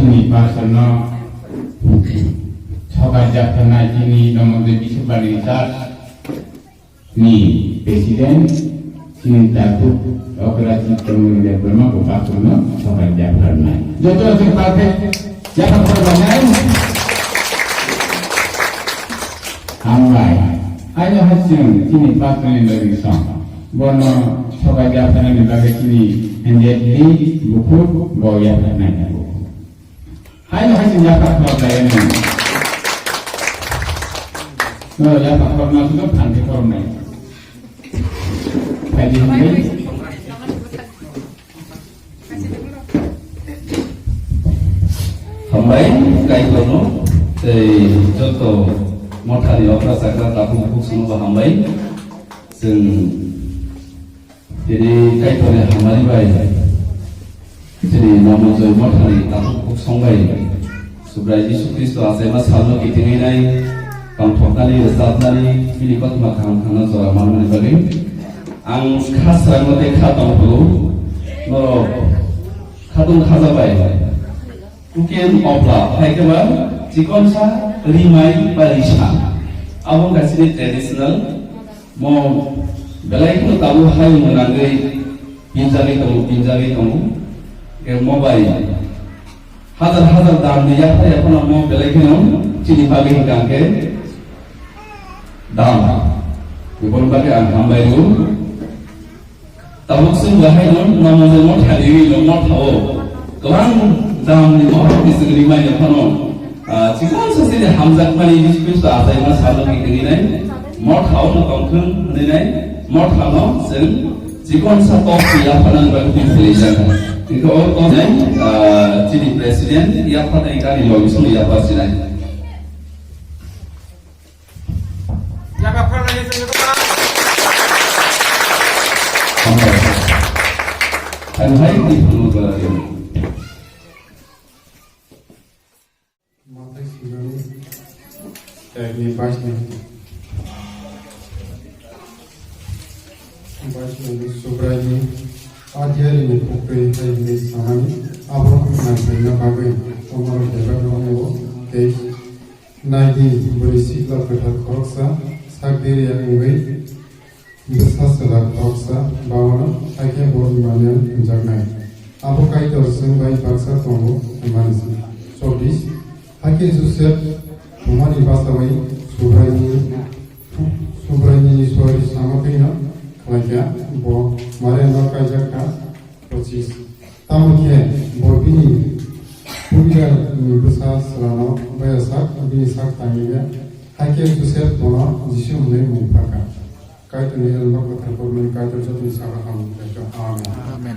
sini pasarno Sokaja Pernah Jini Nomor Disabilitas ni Presiden sini takut operasi kemudian berma Bupatuno Sokaja Pernah jodoh sepakai jangan perbanyak Ambai hanya hasil sini pasarnya dari sana bono Sokaja Pernah dibagai sini menjadi buku boya Pernah hanya hasil jarak perbanyak ya Pak Korna itu anti Korna. Kaji ini. Hambai kai kono joto mothani operasi tapu buku semua hambai sing jadi kai kono hamari bai jadi nama joy mothani tapu buku songbai subrai Yesus Kristus asema salno kitingi nai Kang Thokani Resatnani Filipot Makam Kana Zora Mamani Bagi Ang khas rangote khatong pulu Noro khatung khazabai Ukian opla Haikaba Jikonsa Rimai Barisha Abang kasih tradisional Mau belai itu tahu hai menanggai pinjami kamu ke mobile hazar dalam dia apa ya pun mau belai kamu cini pagi hingga dalam, ibu bapa yang hambai itu, tabuk sembahai non namanya non hadiwi non tahu, kelang dalam ni orang di segeri mana pun, jika sesuatu hamzat mani di situ ada yang sahaja kita ini, non tahu non kongkeng ini, non tahu sen, jika satu pihak panan bagi inflation, itu orang ni jadi presiden, ia pada ikan lobis ni ia presiden. Jaga pernah itu juga. Dan hari ini perlu berlaku. Mata sigari, ini basnya. Basnya ini subrani, ajar ini pukul ini samani, abang nanti nak pakai, orang jaga orang itu, kes, nadi berisi lah berhak korsa. Sakdiri yang ingin besar selak paksa bawana akhirnya boleh manian menjaga. Apa kait terusung bayi paksa tunggu emansi. Sobis akhir susah rumani bahasa bayi subrani suari sama kena kelakya bo marian kajakka prosis. Tamuke bo bini punya besar selama bayasak bini sak tanginya. Akhirnya susah pola jisim mulai mumpaka. Kait ini adalah kata-kata kait terjadi salah kamu. Amin.